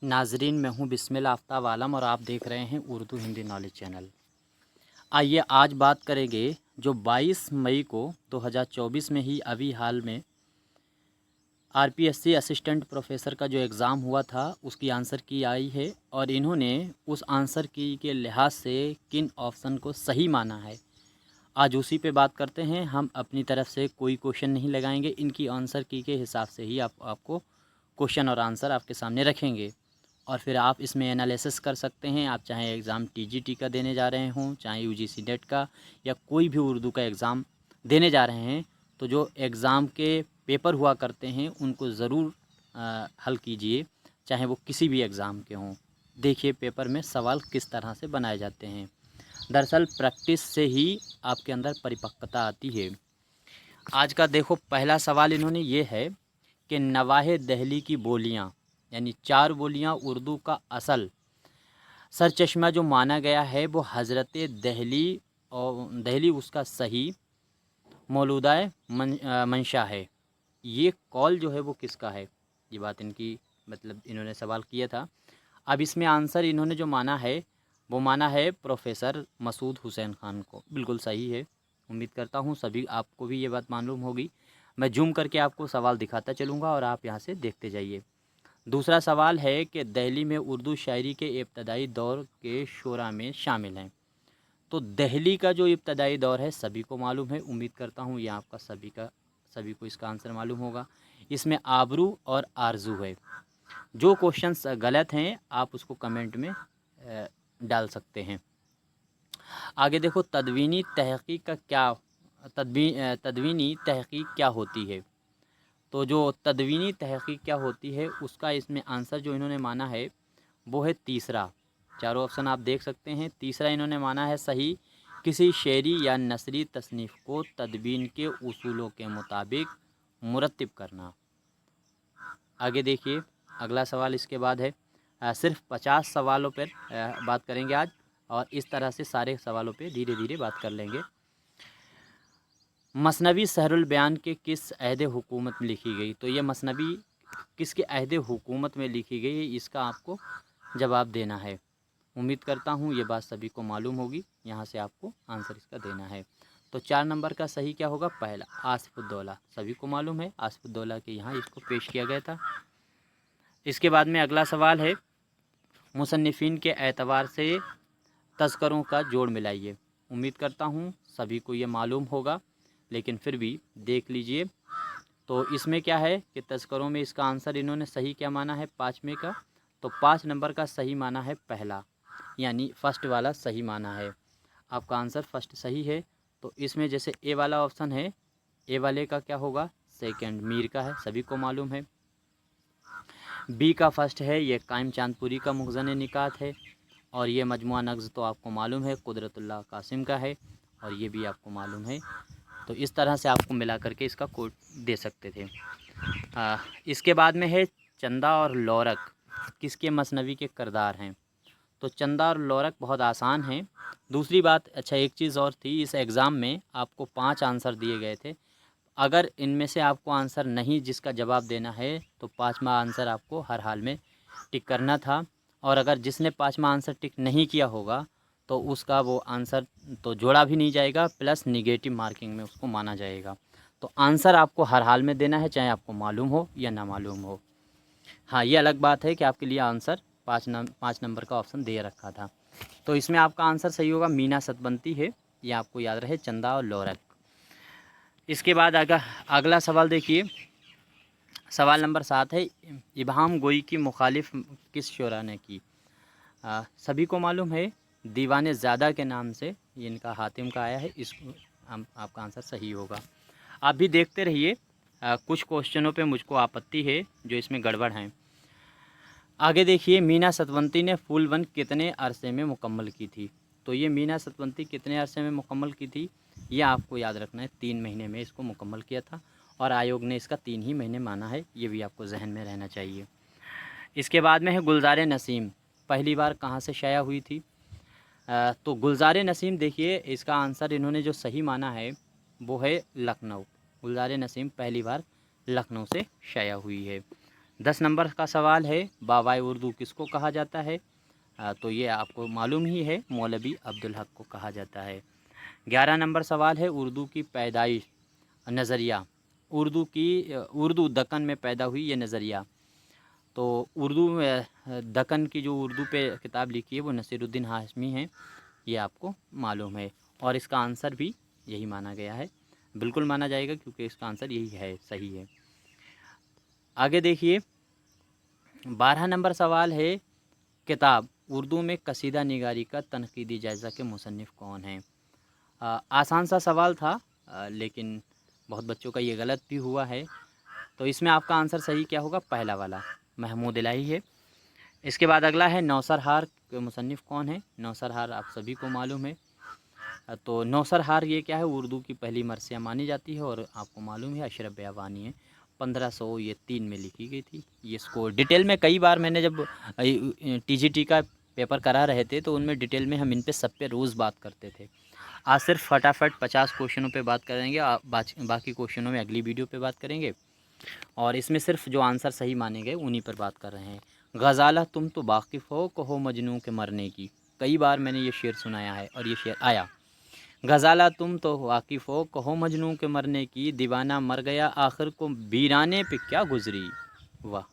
नाजरीन, मैं हूं बिस्मिल्लाह आफ्ताब आलम और आप देख रहे हैं उर्दू हिंदी नॉलेज चैनल। आइए आज बात करेंगे जो 22 मई को 2024 में ही अभी हाल में आरपीएससी असिस्टेंट प्रोफेसर का जो एग्ज़ाम हुआ था उसकी आंसर की आई है और इन्होंने उस आंसर की के लिहाज से किन ऑप्शन को सही माना है, आज उसी पे बात करते हैं। हम अपनी तरफ से कोई क्वेश्चन नहीं लगाएंगे, इनकी आंसर की के हिसाब से ही आपको क्वेश्चन और आंसर आपके सामने रखेंगे और फिर आप इसमें एनालिसिस कर सकते हैं। आप चाहे एग्ज़ाम टीजीटी का देने जा रहे हों, चाहे यूजीसी नेट का या कोई भी उर्दू का एग्ज़ाम देने जा रहे हैं, तो जो एग्ज़ाम के पेपर हुआ करते हैं उनको ज़रूर हल कीजिए, चाहे वो किसी भी एग्ज़ाम के हों। देखिए पेपर में सवाल किस तरह से बनाए जाते हैं। दरअसल प्रैक्टिस से ही आपके अंदर परिपक्वता आती है। आज का देखो पहला सवाल इन्होंने ये है कि नवाहे दहली की बोलियां, यानी 4 बोलियां उर्दू का असल सरचश्मा जो माना गया है वो हज़रत दहली और दहली उसका सही मौलूदा मंशा है। ये कौल जो है वो किसका है, ये बात इनकी मतलब इन्होंने सवाल किया था। अब इसमें आंसर इन्होंने जो माना है वो माना है प्रोफेसर मसूद हुसैन ख़ान को। बिल्कुल सही है। उम्मीद करता हूँ सभी आपको भी ये बात मालूम होगी। मैं जूम करके आपको सवाल दिखाता चलूँगा और आप यहाँ से देखते जाइए। दूसरा सवाल है कि दिल्ली में उर्दू शायरी के इब्तदाई दौर के शोरा में शामिल हैं। तो दिल्ली का जो इब्तदाई दौर है सभी को मालूम है। उम्मीद करता हूँ ये आपका सभी को इसका आंसर मालूम होगा। इसमें आबरू और आरजू है। जो क्वेश्चंस गलत हैं आप उसको कमेंट में डाल सकते हैं। आगे देखो तदवीनी तहक़ीक़ का क्या तदवीनी तहक़ीक़ क्या होती है। तो जो तदवीनी तहक़ीक़ क्या होती है उसका इसमें आंसर जो इन्होंने माना है वो है तीसरा। चारों ऑप्शन आप देख सकते हैं। तीसरा इन्होंने माना है सही, किसी शेरी या नसरी तसनीफ़ को तदवीन के उसूलों के मुताबिक मुरत्तिब करना। आगे देखिए अगला सवाल इसके बाद है। सिर्फ 50 सवालों पर बात करेंगे आज और इस तरह से सारे सवालों पे धीरे धीरे बात कर लेंगे। मसनवी सहरुल बयान के किस अहद हुकूमत में लिखी गई। तो ये मसनवी किसके अहद हुकूमत में लिखी गई है, इसका आपको जवाब देना है। उम्मीद करता हूँ ये बात सभी को मालूम होगी। यहाँ से आपको आंसर इसका देना है। तो 4 नंबर का सही क्या होगा, पहला आसिफुद्दौला। सभी को मालूम है आसिफुद्दौला के यहाँ इसको पेश किया गया था। इसके बाद में अगला सवाल है मुसन्निफ़ीन के एतबार से तज़करों का जोड़ मिलाइए। उम्मीद करता हूँ सभी को ये मालूम होगा, लेकिन फिर भी देख लीजिए। तो इसमें क्या है कि तज़करों में इसका आंसर इन्होंने सही क्या माना है, 5वें का। तो 5 नंबर का सही माना है पहला, यानी फ़र्स्ट वाला सही माना है। आपका आंसर फर्स्ट सही है। तो इसमें जैसे ए वाला ऑप्शन है, ए वाले का क्या होगा, सेकंड मीर का है, सभी को मालूम है। बी का फर्स्ट है, ये कायम चांदपुरी का मुखज़न निकात है। और ये मजमुआ नग़्ज़ तो आपको मालूम है कुदरतुल्लाह कासिम का है, और ये भी आपको मालूम है। तो इस तरह से आपको मिला करके इसका कोड दे सकते थे। इसके बाद में है चंदा और लौरक किसके मसनवी के किरदार हैं। तो चंदा और लौरक बहुत आसान हैं। दूसरी बात, अच्छा एक चीज़ और थी, इस एग्ज़ाम में आपको 5 आंसर दिए गए थे। अगर इनमें से आपको आंसर नहीं जिसका जवाब देना है तो 5वां आंसर आपको हर हाल में टिक करना था। और अगर जिसने 5वां आंसर टिक नहीं किया होगा तो उसका वो आंसर तो जोड़ा भी नहीं जाएगा, प्लस निगेटिव मार्किंग में उसको माना जाएगा। तो आंसर आपको हर हाल में देना है, चाहे आपको मालूम हो या ना मालूम हो। हाँ, ये अलग बात है कि आपके लिए आंसर 5 नंबर का ऑप्शन दे रखा था। तो इसमें आपका आंसर सही होगा, मीना सतबंती है, ये आपको याद रहे, चंदा और लौरक। इसके बाद अगला सवाल देखिए, सवाल नंबर 7 है इबहम गोई की मुखालिफ किस शोरा ने की। सभी को मालूम है दीवाने ज़्यादा के नाम से इनका हातिम का आया है। इसको आपका आंसर सही होगा। आप भी देखते रहिए, कुछ क्वेश्चनों पे मुझको आपत्ति है जो इसमें गड़बड़ हैं। आगे देखिए, मीना सतवंती ने फूल वन कितने अरसे में मुकम्मल की थी। तो ये मीना सतवंती कितने अरसे में मुकम्मल की थी, ये आपको याद रखना है। 3 महीने में इसको मुकम्मल किया था और आयोग ने इसका 3 ही महीने माना है, ये भी आपको जहन में रहना चाहिए। इसके बाद में है गुलजार नसीम पहली बार कहाँ से शाया हुई थी। तो गुलजार नसीम देखिए, इसका आंसर इन्होंने जो सही माना है वो है लखनऊ। गुलजार नसीम पहली बार लखनऊ से शाया हुई है। 10 नंबर का सवाल है, बावाए उर्दू किसको कहा जाता है? तो ये आपको मालूम ही है, मौलवी अब्दुल हक को कहा जाता है। 11 नंबर सवाल है, उर्दू की पैदाइश नज़रिया, उर्दू दक्कन में पैदा हुई ये नज़रिया। तो उर्दू दक्कन की जो उर्दू पे किताब लिखी है वो नसीरुद्दीन हाशमी हैं, ये आपको मालूम है। और इसका आंसर भी यही माना गया है, बिल्कुल माना जाएगा क्योंकि इसका आंसर यही है, सही है। आगे देखिए, 12 नंबर सवाल है, किताब उर्दू में कसीदा निगारी का तनकीदी जायज़ा के मुसन्निफ़ कौन हैं? आसान सा सवाल था, लेकिन बहुत बच्चों का ये गलत भी हुआ है। तो इसमें आपका आंसर सही क्या होगा? पहला वाला, महमूद इलाही है। इसके बाद अगला है, नौसरहार के मुसन्निफ़ कौन है? नौसरहार आप सभी को मालूम है। तो नौसरहार ये क्या है? उर्दू की पहली मरसिया मानी जाती है और आपको मालूम है अशरफ बयाबानी है। 1503 में लिखी गई थी। ये इसको डिटेल में कई बार मैंने जब टीजीटी का पेपर करा रहे थे तो उनमें डिटेल में हम इन पे सब पे रोज़ बात करते थे। आज सिर्फ फटाफट 50 क्वेश्चनों पे बात करेंगे, बाकी क्वेश्चनों में अगली वीडियो पे बात करेंगे। और इसमें सिर्फ जो आंसर सही माने गए उन्हीं पर बात कर रहे हैं। गज़ाला तुम तो वाकिफ़ हो, कहो मजनू के मरने की। कई बार मैंने ये शेर सुनाया है और ये शेर आया, गज़ाला तुम तो वाकिफ़ हो, कहो मजनू के मरने की, दीवाना मर गया आखिर को वीराने पे क्या गुज़री। वाह!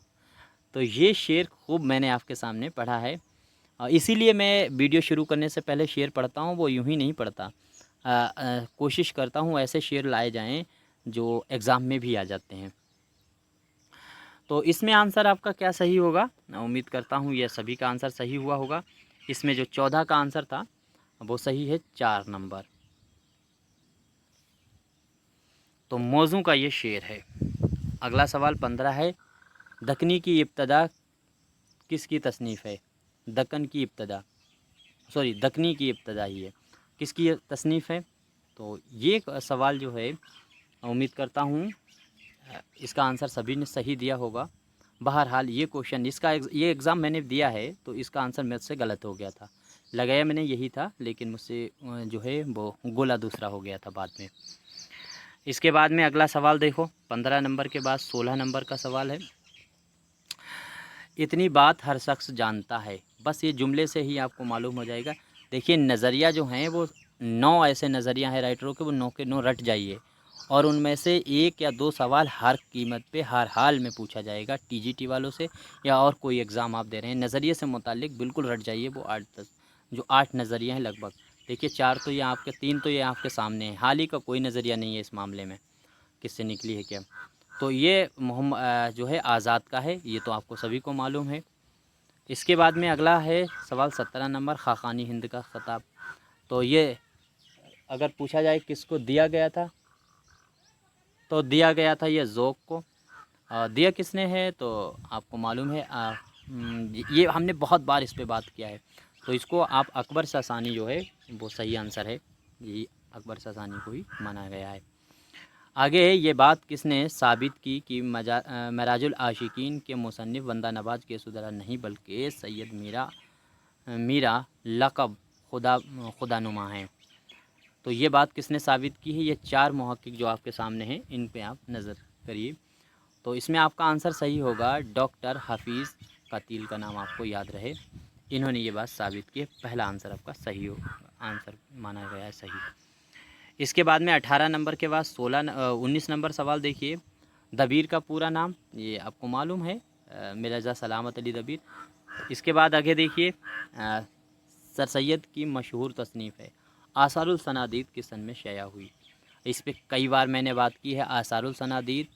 तो ये शेर खूब मैंने आपके सामने पढ़ा है। इसीलिए मैं वीडियो शुरू करने से पहले शेर पढ़ता हूँ, वो यूँ ही नहीं पढ़ता। कोशिश करता हूँ ऐसे शेर लाए जाएँ जो एग्ज़ाम में भी आ जाते हैं। तो इसमें आंसर आपका क्या सही होगा? मैं उम्मीद करता हूँ ये सभी का आंसर सही हुआ होगा। इसमें जो 14 का आंसर था वो सही है, 4 नंबर। तो मौजू का ये शेर है। अगला सवाल 15 है, दक्कनी की इब्तदा किसकी तसनीफ़ है? दक्कनी की इब्तदा ही है, किसकी तसनीफ़ है? तो ये सवाल जो है उम्मीद करता हूँ इसका आंसर सभी ने सही दिया होगा। बहरहाल ये क्वेश्चन ये एग्ज़ाम मैंने दिया है तो इसका आंसर मुझसे गलत हो गया था। लगाया मैंने यही था, लेकिन मुझसे जो है वो गोला दूसरा हो गया था बाद में। इसके बाद में अगला सवाल देखो, 15 नंबर के बाद 16 नंबर का सवाल है, इतनी बात हर शख्स जानता है। बस ये जुमले से ही आपको मालूम हो जाएगा। देखिए, नज़रिया जो हैं वो 9 ऐसे नज़रिया हैं राइटरों के, वो 9 के 9 रट जाइए। और उनमें से 1 या 2 सवाल हर कीमत पे हर हाल में पूछा जाएगा टीजीटी वालों से, या और कोई एग्ज़ाम आप दे रहे हैं नज़रिए से मुतालिक बिल्कुल रट जाइए। वो 8-10 जो 8 नज़रिया हैं लगभग। देखिए 4 तो ये आपके, 3 तो ये आपके सामने हैं। हाल ही का कोई नज़रिया नहीं है इस मामले में, किससे निकली है क्या। तो ये जो है आज़ाद का है, ये तो आपको सभी को मालूम है। इसके बाद में अगला है सवाल 17 नंबर, खाक़ानी हिंद का ख़िताब। तो ये अगर पूछा जाए किसको दिया गया था, तो दिया गया था ये ज़ौक़ को। दिया किसने है तो आपको मालूम है, ये हमने बहुत बार इस पे बात किया है। तो इसको आप अकबर सासानी जो है वो सही आंसर है, ये अकबर सासानी को ही माना गया है। आगे है, ये बात किसने साबित की कि मराजुल आशिकीन के मुसन्निफ़ बंदा नवाज के सुदरा नहीं बल्कि सैयद मीरा लक़ब खुदानुमा हैं। तो ये बात किसने साबित की है? ये 4 मुहक्किक जो आपके सामने हैं, इन पे आप नज़र करिए। तो इसमें आपका आंसर सही होगा, डॉक्टर हफीज़ कतील का नाम आपको याद रहे, इन्होंने ये बात साबित की है। पहला आंसर आपका सही होगा, आंसर माना गया है सही। इसके बाद में 18 नंबर के बाद 19 नंबर सवाल देखिए, दबीर का पूरा नाम ये आपको मालूम है, मिर्ज़ा सलामत अली दबीर। इसके बाद आगे देखिए, सर सैयद की मशहूर तसनीफ़ है आसारुल सनादीद किस सन में शाया हुई। इस पर कई बार मैंने बात की है, आसारुल सनादीद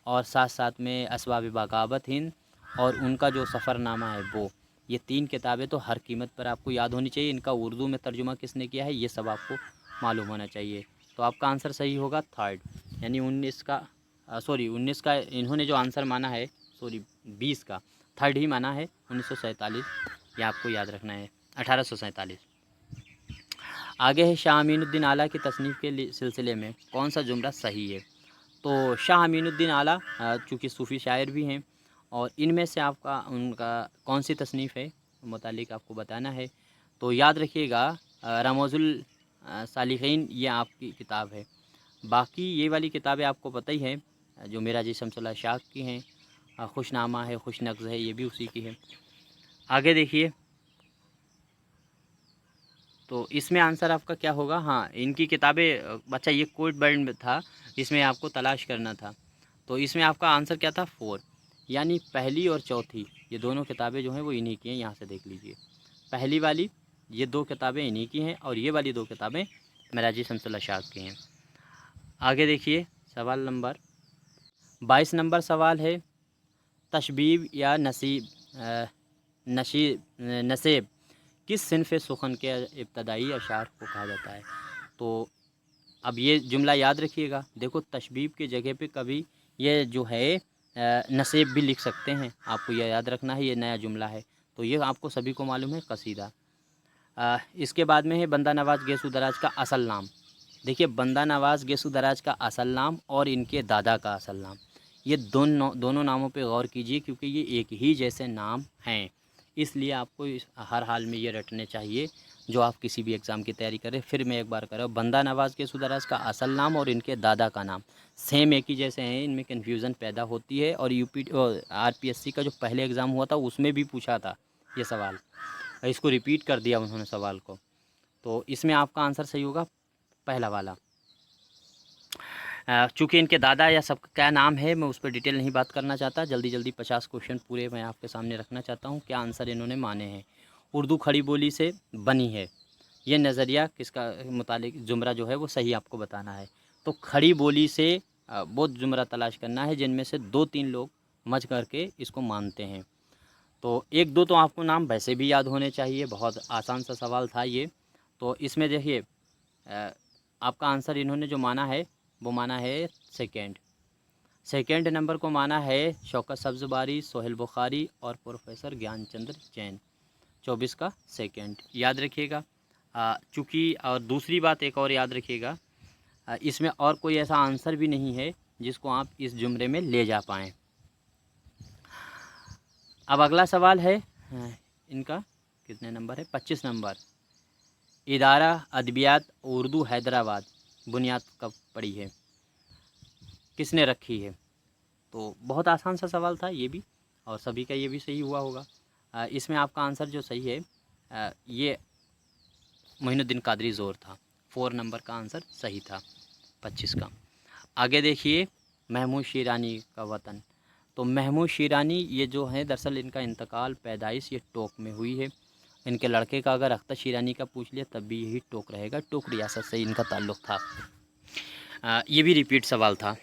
और साथ साथ में असबाब बगावत हिंद और उनका जो सफ़रनामा है वो, ये 3 किताबें तो हर कीमत पर आपको याद होनी चाहिए। इनका उर्दू में तर्जुमा किसने किया है ये सब आपको मालूम होना चाहिए। तो आपका आंसर सही होगा थर्ड, यानी 19 का इन्होंने जो आंसर माना है, 20 का थर्ड ही माना है, 1947, ये आपको याद रखना है, 1847। आगे है, शाह अमीनुद्दीन आला की तसनीफ़ के सिलसिले में कौन सा जुमला सही है? तो शाह अमीनुद्दीन आला चूँकि सूफ़ी शायर भी हैं और इनमें से आपका उनका कौन सी तसनीफ़ है मुतालिक आपको बताना है। तो याद रखिएगा, रमज़ुल सालिहीन ये आपकी किताब है। बाकी ये वाली किताबें आपको पता ही है, जो मिराजी शमसुल्लाह शाह की हैं, खुशनामा है, खुशनक्ज़ है, ये भी उसी की है। आगे देखिए, तो इसमें आंसर आपका क्या होगा? हाँ, इनकी किताबें अच्छा ये कोड वर्ड था, इसमें आपको तलाश करना था। तो इसमें आपका आंसर क्या था? 4, यानी पहली और चौथी ये दोनों किताबें जो हैं वो इन्हीं की हैं। यहाँ से देख लीजिए, पहली वाली ये 2 किताबें इन्हीं की हैं और ये वाली 2 किताबें मिराजी शम्सुल अशाक की हैं। आगे देखिए, सवाल नंबर 22 नंबर सवाल है, तशबीब या नसेब किस सिनफ़ सुखन के इब्तदाई अशार को कहा जाता है? तो अब ये जुमला याद रखिएगा। देखो, तशबीब की जगह पे कभी ये जो है नसेब भी लिख सकते हैं, आपको यह याद रखना है, ये नया जुमला है। तो ये आपको सभी को मालूम है, कसीदा। इसके बाद में है बंदा नवाज़ गेसू दराज का असल नाम। देखिए, बंदा नवाज़ गेसू दराज का असल नाम और इनके दादा का असल नाम, ये दोनों नामों पे गौर कीजिए, क्योंकि ये एक ही जैसे नाम हैं। इसलिए आपको हर हाल में ये रटने चाहिए जो आप किसी भी एग्ज़ाम की तैयारी करें। फिर मैं एक बार कर रहा हूँ, बंदा नवाज़ गेसू दराज का असल नाम और इनके दादा का नाम सेम एक ही जैसे हैं, इनमें कन्फ्यूज़न पैदा होती है। और RPSC का जो पहले एग्ज़ाम हुआ था उसमें भी पूछा था ये सवाल, इसको रिपीट कर दिया उन्होंने सवाल को। तो इसमें आपका आंसर सही होगा पहला वाला। चूँकि इनके दादा या सब क्या नाम है, मैं उस पर डिटेल नहीं बात करना चाहता। जल्दी जल्दी 50 क्वेश्चन पूरे मैं आपके सामने रखना चाहता हूँ, क्या आंसर इन्होंने माने हैं। उर्दू खड़ी बोली से बनी है, ये नज़रिया किसका मुतालिक जुमरा जो है वो सही आपको बताना है। तो खड़ी बोली से वो जुमरा तलाश करना है जिनमें से 2-3 लोग मज करके इसको मानते हैं। तो 1-2 तो आपको नाम वैसे भी याद होने चाहिए, बहुत आसान सा सवाल था ये। तो इसमें देखिए, आपका आंसर इन्होंने जो माना है वो माना है सेकंड नंबर को माना है शौकत सब्ज़बारी, सोहेल बुखारी और प्रोफेसर ज्ञानचंद्र जैन। 24 का सेकंड याद रखिएगा। चूँकि और दूसरी बात एक और याद रखिएगा, इसमें और कोई ऐसा आंसर भी नहीं है जिसको आप इस जुमरे में ले जा पाएँ। अब अगला सवाल है, इनका कितने नंबर है? 25 नंबर। इदारा अदबियात उर्दू हैदराबाद बुनियाद कब पड़ी है, किसने रखी है? तो बहुत आसान सा सवाल था ये भी, और सभी का ये भी सही हुआ होगा। इसमें आपका आंसर जो सही है ये मोइनुद्दीन कादरी ज़ोर था। 4 नंबर का आंसर सही था 25 का। आगे देखिए, महमूद शिरानी का वतन। तो महमूद शिरानी ये जो है, दरअसल इनका इंतकाल पैदाइश ये टोक में हुई है। इनके लड़के का अगर अख्तर शिरानी का पूछ लिया तब भी यही टोक रहेगा, टोक रियासत से इनका ताल्लुक़ था। ये भी रिपीट सवाल था।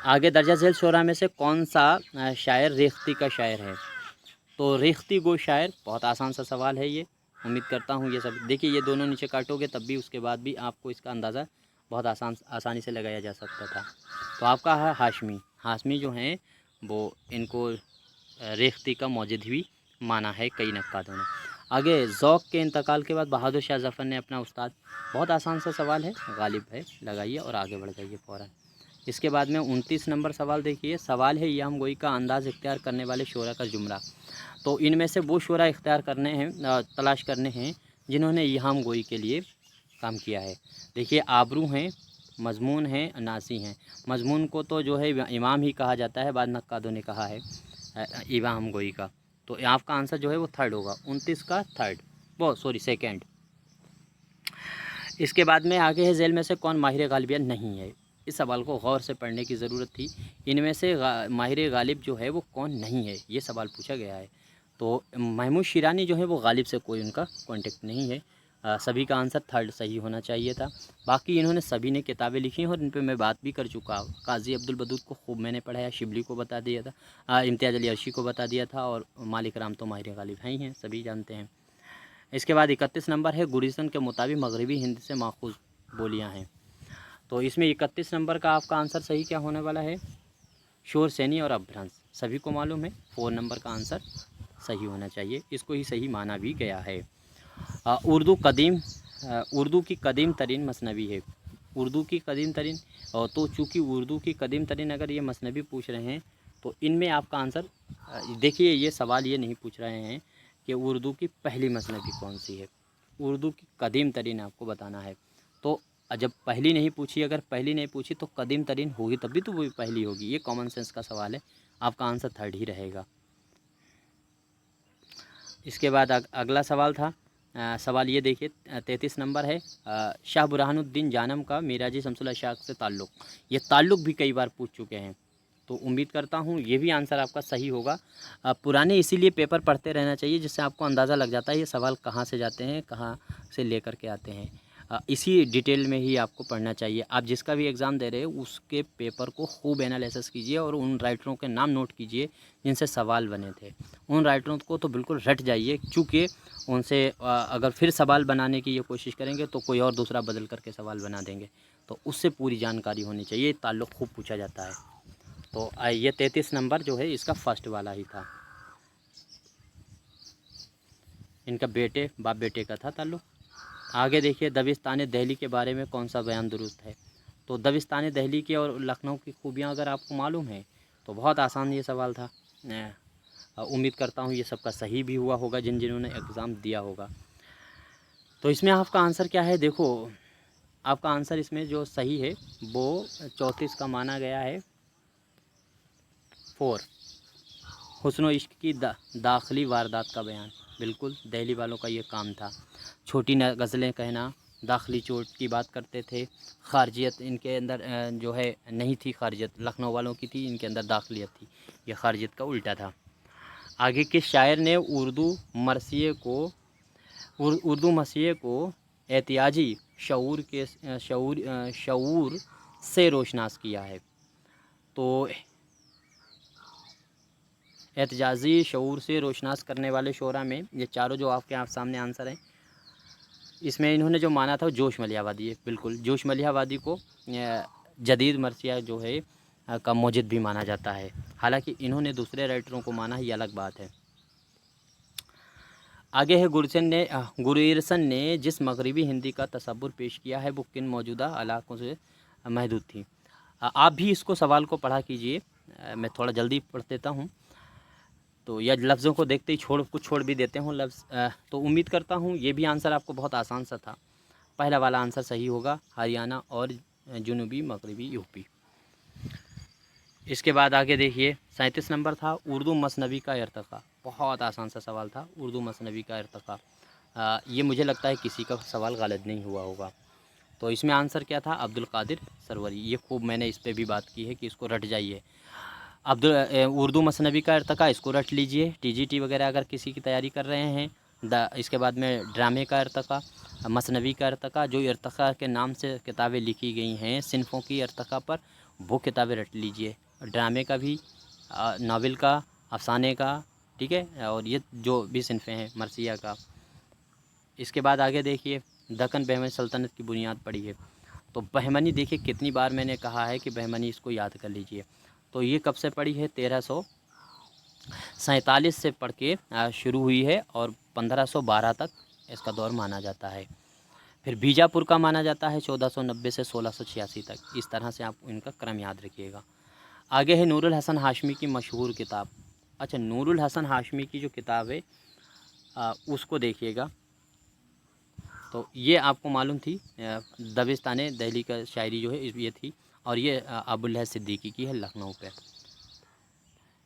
आगे, दर्जा झेल शोरा में से कौन सा शायर रेख्ती का शायर है? तो रेख्ती गो शायर, बहुत आसान सा सवाल है ये, उम्मीद करता हूँ ये सब देखिए, ये दोनों नीचे काटोगे तब भी उसके बाद भी आपको इसका अंदाज़ा बहुत आसानी से लगाया जा सकता था। तो आपका है हाशमी जो हैं वो इनको रेख्ती का मौजूद भी माना है कई नक्कादों ने। आगे, ज़ौक़ के इंतकाल के बाद बहादुर शाह ज़फ़र ने अपना उस्ताद, बहुत आसान सा सवाल है, गालिब है, लगाइए और आगे बढ़ जाइए फ़ौरन। इसके बाद में 29 नंबर सवाल देखिए, सवाल है याम गोई का अंदाज़ इख्तियार करने वाले शोरा का जुमरा। तो इनमें से वो शोरा इख्तियार करने हैं, तलाश करने हैं जिन्होंने इहाम गोई के लिए काम किया है। देखिए, आबरू हैं, मज़मून हैं, नासी हैं। मज़मून को तो जो है इमाम ही कहा जाता है, बाद नक्कादों ने कहा है इमाम गोई का। तो आपका आंसर जो है वो थर्ड होगा, 29 का थर्ड, वो सॉरी सेकंड। इसके बाद में आगे है, झेल में से कौन माहिर गालिबियत नहीं है? इस सवाल को गौर से पढ़ने की ज़रूरत थी। इनमें से माहिर गालिब जो है वो कौन नहीं है, ये सवाल पूछा गया है। तो महमूद शिरानी जो है वो गालिब से कोई उनका कॉन्टेक्ट नहीं है। सभी का आंसर थर्ड सही होना चाहिए था। बाकी इन्होंने सभी ने किताबें लिखी हैं और इन पे मैं बात भी कर चुका हूँ। काजी अब्दुल बदूद को खूब मैंने पढ़ाया, शिबली को बता दिया था, इम्तियाज़ अली अर्शी को बता दिया था, और मालिक राम तो माहिर गालिब हैं ही हैं, सभी जानते हैं। इसके बाद 31 नंबर है, गुरिस्तान के मुताबिक मगरबी हिंद से माखूज़ बोलियाँ हैं। तो इसमें 31 नंबर का आपका आंसर सही क्या होने वाला है? शोर सैनी और अपभ्रंश, सभी को मालूम है 4 नंबर का आंसर सही होना चाहिए, इसको ही सही माना भी गया है। उर्दू की कदीम तरीन मसनवी है। उर्दू की कदीम तरीन, तो चूँकि उर्दू की कदीम तरीन अगर ये मसनवी पूछ रहे हैं तो इनमें आपका आंसर देखिए, ये सवाल ये नहीं पूछ रहे हैं कि उर्दू की पहली मसनवी कौन सी है, उर्दू की कदीम तरीन आपको बताना है। तो जब पहली नहीं पूछी, अगर पहली नहीं पूछी तो कदीम तरीन होगी तभी तो वो पहली होगी, ये कॉमन सेंस का सवाल है, आपका आंसर थर्ड ही रहेगा। इसके बाद अगला सवाल था, सवाल ये देखिए 33 नंबर है, शाह बुरहानुद्दीन जानम का मिराजी शमसुल अशफाक से ताल्लुक़। ये ताल्लुक़ भी कई बार पूछ चुके हैं, तो उम्मीद करता हूँ ये भी आंसर आपका सही होगा। पुराने इसीलिए पेपर पढ़ते रहना चाहिए, जिससे आपको अंदाज़ा लग जाता है ये सवाल कहाँ से जाते हैं, कहाँ से लेकर के आते हैं। इसी डिटेल में ही आपको पढ़ना चाहिए। आप जिसका भी एग्ज़ाम दे रहे हो उसके पेपर को खूब एनालिसिस कीजिए और उन राइटरों के नाम नोट कीजिए जिनसे सवाल बने थे। उन राइटरों को तो बिल्कुल रट जाइए, चूँकि उनसे अगर फिर सवाल बनाने की ये कोशिश करेंगे तो कोई और दूसरा बदल करके सवाल बना देंगे, तो उससे पूरी जानकारी होनी चाहिए। ताल्लुक़ खूब पूछा जाता है। तो ये 33 नंबर जो है इसका फर्स्ट वाला ही था। इनका बेटे बाप बेटे का था ताल्लुक़। आगे देखिए, दबिस्तान दिल्ली के बारे में कौन सा बयान दुरुस्त है। तो दबिस्तान दिल्ली की और लखनऊ की खूबियाँ अगर आपको मालूम है तो बहुत आसान ये सवाल था। उम्मीद करता हूँ ये सबका सही भी हुआ होगा जिन्होंने एग्ज़ाम दिया होगा। तो इसमें आपका आंसर क्या है, देखो आपका आंसर इसमें जो सही है वो 34 का माना गया है। 4 हुस्न व इश्क की दाखिली वारदात का बयान। बिल्कुल दिल्ली वालों का ये काम था। छोटी गज़लें कहना, दाखिली चोट की बात करते थे। ख़ारजियत इनके अंदर जो है नहीं थी, ख़ारजियत लखनऊ वालों की थी, इनके अंदर दाखिलियत थी। ये ख़ारजियत का उल्टा था। आगे के शायर ने उर्दू मसीहे को एहतियाजी शऊर से रोशनास किया है। तो एहतिजाजी शऊर से रोशनास करने वाले शोरा में ये चारों जो आपके सामने आंसर हैं, इसमें इन्होंने जो माना था वो जोश मलिहावादी है। बिल्कुल जोश मलिहावादी को जदीद मरसिया जो है का मौजिद भी माना जाता है। हालांकि इन्होंने दूसरे राइटरों को माना, ही अलग बात है। आगे है, गुरिरसन ने जिस मगरबी हिंदी का तसव्वुर पेश किया है वो किन मौजूदा इलाकों से महदूद थी। आप भी इसको सवाल को पढ़ा कीजिए, मैं थोड़ा जल्दी पढ़ देता हूँ तो या लफ्ज़ों को देखते ही कुछ छोड़ भी देते हूँ लफ्ज़। तो उम्मीद करता हूँ ये भी आंसर आपको बहुत आसान सा था। पहला वाला आंसर सही होगा, हरियाणा और जनूबी मगरबी यूपी। इसके बाद आगे देखिए 37 नंबर था, उर्दू मसनवी का इर्तिक़ा। बहुत आसान सा सवाल था, उर्दू मसनवी का इर्तिक़ा। ये मुझे लगता है किसी का सवाल गलत नहीं हुआ होगा। तो इसमें आंसर क्या था, अब्दुल कादिर सरवरी। ये खूब मैंने इस पर भी बात की है कि इसको रट जाइए। उर्दू मसनवी का इर्तिक़ा, इसको रट लीजिए। टीजीटी वगैरह अगर किसी की तैयारी कर रहे हैं, इसके बाद में ड्रामे का इर्तिक़ा, मसनवी का इर्तिक़ा, जो इर्तिक़ा के नाम से किताबें लिखी गई हैं सिनफ़ों की इर्तिक़ा पर, वो किताबें रट लीजिए। ड्रामे का भी, नावल का, अफसाने का, ठीक है, और ये जो भी सिनफ़ें हैं मरसिया का। इसके बाद आगे देखिए, दक्कन बहमनी सल्तनत की बुनियाद पड़ी है। तो बहमनी देखिए कितनी बार मैंने कहा है कि बहमनी, इसको याद कर लीजिए। तो ये कब से पड़ी है, 1347 से पढ़ के शुरू हुई है और 1512 तक इसका दौर माना जाता है। फिर बीजापुर का माना जाता है 1490 से 1686 तक। इस तरह से आप इनका क्रम याद रखिएगा। आगे है नूरुल हसन हाशमी की मशहूर किताब। अच्छा, नूरुल हसन हाशमी की जो किताब है उसको देखिएगा। तो ये आपको मालूम थी, दबिस्तान दिल्ली का शायरी जो है ये थी, और ये अबुल हसन सिद्दीकी की है लखनऊ पे।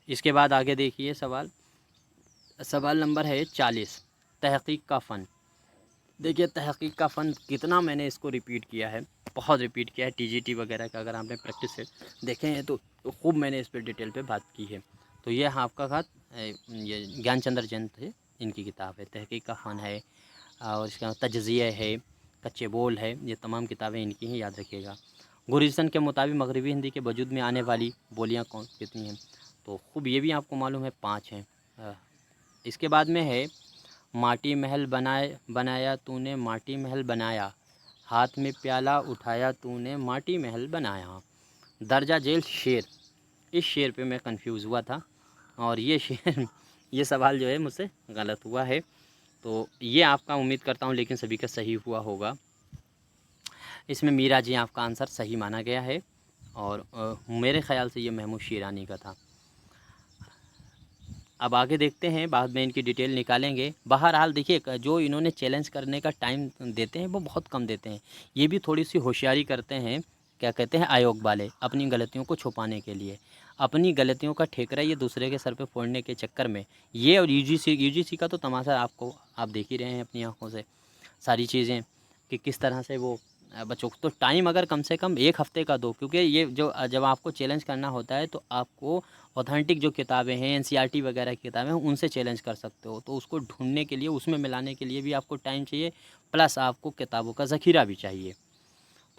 इसके बाद आगे देखिए सवाल नंबर है 40, तहक़ीक़ का फ़न। देखिए तहक़ीक़ का फ़न कितना मैंने इसको रिपीट किया है, बहुत रिपीट किया है। टीजीटी वगैरह का अगर आपने प्रैक्टिस से देखे हैं तो खूब मैंने इस पर डिटेल पे बात की है। तो ये आपका खात ये ज्ञानचंद्र जैन थे, इनकी किताब है, तहक़ीक़ का फ़न है, और इसका तजज़िया है, कच्चे बोल है, ये तमाम किताबें इनकी हैं, याद रखिएगा। गुरिरसन के मुताबिक मगरबी हिंदी के वजूद में आने वाली बोलियाँ कितनी हैं, तो खूब ये भी आपको मालूम है, 5 हैं। इसके बाद में है, माटी महल बनाया तूने माटी महल बनाया, हाथ में प्याला उठाया तूने माटी महल बनाया, दर्जा जेल शेर। इस शेर पे मैं कंफ्यूज हुआ था और ये शेर ये सवाल जो है मुझसे गलत हुआ है। तो ये आपका उम्मीद करता हूँ लेकिन सभी का सही हुआ होगा। इसमें मीरा जी आपका आंसर सही माना गया है और मेरे ख़्याल से ये महमूद शिरानी का था। अब आगे देखते हैं, बाद में इनकी डिटेल निकालेंगे। बहरहाल देखिए, जो इन्होंने चैलेंज करने का टाइम देते हैं वो बहुत कम देते हैं। ये भी थोड़ी सी होशियारी करते हैं, क्या कहते हैं, आयोग वाले, अपनी गलतियों को छुपाने के लिए। अपनी गलतियों का ठेकरा ये दूसरे के सर पे फोड़ने के चक्कर में ये, और यूजीसी का तो तमाशा आपको आप देख ही रहे हैं अपनी आंखों से सारी चीज़ें कि किस तरह से वो बच्चों को, तो टाइम अगर कम से कम 1 हफ़्ते का दो, क्योंकि ये जो जब आपको चैलेंज करना होता है तो आपको ऑथेंटिक जो किताबें हैं एनसीईआरटी वगैरह की किताबें हैं उनसे चैलेंज कर सकते हो, तो उसको ढूंढने के लिए उसमें मिलाने के लिए भी आपको टाइम चाहिए, प्लस आपको किताबों का ज़ख़ीरा भी चाहिए।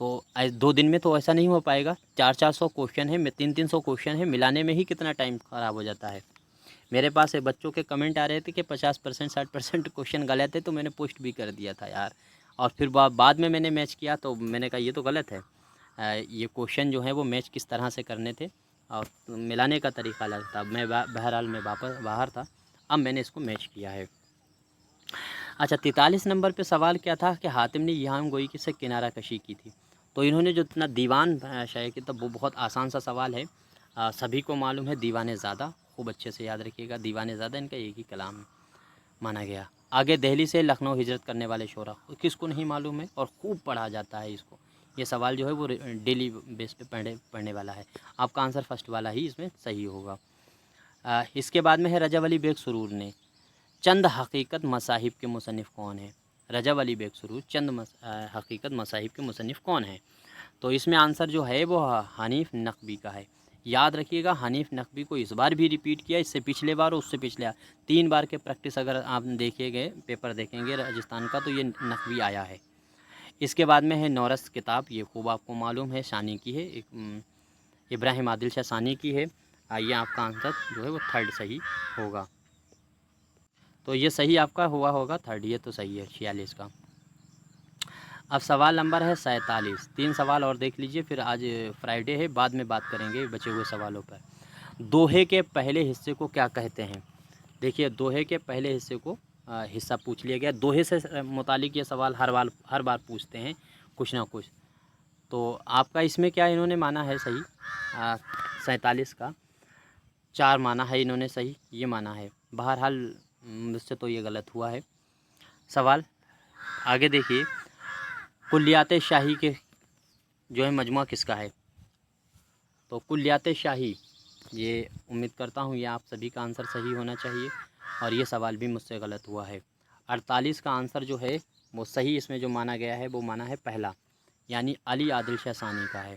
तो 2 दिन में तो ऐसा नहीं हो पाएगा, 400 क्वेश्चन है, 300 क्वेश्चन है, मिलाने में ही कितना टाइम ख़राब हो जाता है। मेरे पास बच्चों के कमेंट आ रहे थे कि 50% 60% क्वेश्चन गलत है, तो मैंने पोस्ट भी कर दिया था यार। और फिर बाद में मैंने मैच किया तो मैंने कहा ये तो गलत है, ये क्वेश्चन जो है वो मैच किस तरह से करने थे और मिलाने का तरीका अलग था। मैं बहरहाल मैं वापस बाहर था, अब मैंने इसको मैच किया है। अच्छा, 43 नंबर पे सवाल क्या था कि हातिम ने यहाँ गोई से किनारा कशी की थी। तो इन्होंने जो इतना दीवान शाये किया, तब वो बहुत आसान सा सवाल है, सभी को मालूम है। दीवाने ज़्यादा, खूब अच्छे से याद रखिएगा, दीवाने ज़्यादा इनका एक ही कलाम माना गया। आगे दिल्ली से लखनऊ हिजरत करने वाले शोरा, किसको नहीं मालूम है और खूब पढ़ा जाता है इसको। ये सवाल जो है वो डेली बेस पे पढ़ने वाला है। आपका आंसर फर्स्ट वाला ही इसमें सही होगा। इसके बाद में है रजब अली बेग सुरूर ने चंद हकीकत मसाहिब के मुसन्निफ़ कौन है। रजब अली बेग सुरूर चंद हकीकत मसाहिब के मुसन्निफ़ कौन है। तो इसमें आंसर जो है वो हनीफ़ नकवी का है। याद रखिएगा, हनीफ़ नकवी को इस बार भी रिपीट किया, इससे पिछले बार और उससे पिछले 3 बार के प्रैक्टिस अगर आप देखिएगा, पेपर देखेंगे राजस्थान का, तो ये नकवी आया है। इसके बाद में है नौरस किताब, ये खूब आपको मालूम है, सानी की है, इब्राहिम आदिल शाह सानी की है। आइए आपका आंसर जो है वो थर्ड सही होगा। तो ये सही आपका हुआ होगा थर्ड, ये तो सही है 46 का। अब सवाल नंबर है 47। 3 सवाल और देख लीजिए, फिर आज फ्राइडे है, बाद में बात करेंगे बचे हुए सवालों पर। दोहे के पहले हिस्से को क्या कहते हैं। देखिए, दोहे के पहले हिस्से को हिस्सा पूछ लिया गया। दोहे से मुतालिक ये सवाल हर बार पूछते हैं कुछ ना कुछ। तो आपका इसमें क्या इन्होंने माना है सही, 47 का 4 माना है इन्होंने सही, ये माना है। बहरहाल मुझसे तो ये गलत हुआ है। सवाल आगे देखिए, कुल्लियात शाही के जो है मजमुआ किसका है। तो कुल्लियात शाही, ये उम्मीद करता हूँ ये आप सभी का आंसर सही होना चाहिए, और ये सवाल भी मुझसे गलत हुआ है। 48 का आंसर जो है वो सही इसमें जो माना गया है वो माना है पहला, यानी अली आदिल शाह सानी का है।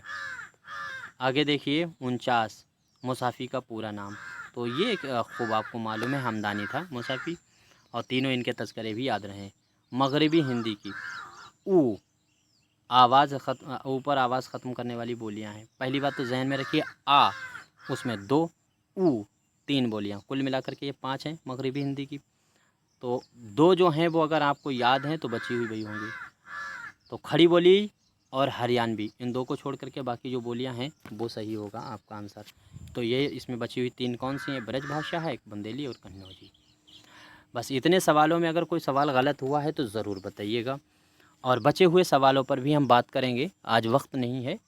आगे देखिए 49, मुसाफ़ी का पूरा नाम। तो ये खूब आपको मालूम है, हमदानी था मुसाफ़ी, और तीनों इनके तज़किरे भी याद रहे। मगरबी हिंदी की ऊ आवाज़ ऊपर आवाज़ ख़त्म करने वाली बोलियां हैं। पहली बात तो जहन में रखिए, आ उसमें 2, ऊ 3 बोलियां, कुल मिलाकर के ये 5 हैं मगरबी हिंदी की। तो 2 जो हैं वो अगर आपको याद हैं तो बची हुई वही होंगी। तो खड़ी बोली और हरियाणवी, इन 2 को छोड़ करके बाकी जो बोलियां हैं वो सही होगा आपका आंसर। तो ये इसमें बची हुई 3 कौन सी हैं, ब्रजभाषा है, एक बुंदेली और कन्नौजी। बस इतने सवालों में अगर कोई सवाल गलत हुआ है तो ज़रूर बताइएगा, और बचे हुए सवालों पर भी हम बात करेंगे। आज वक्त नहीं है,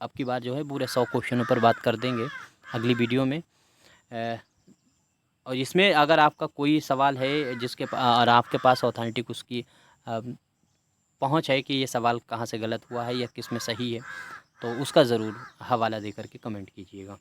अब की बार जो है पूरे 100 क्वेश्चनों पर बात कर देंगे अगली वीडियो में। और इसमें अगर आपका कोई सवाल है और आपके पास ऑथेंटिक उसकी पहुंच है कि ये सवाल कहाँ से गलत हुआ है या किस में सही है, तो उसका ज़रूर हवाला दे करके कमेंट कीजिएगा।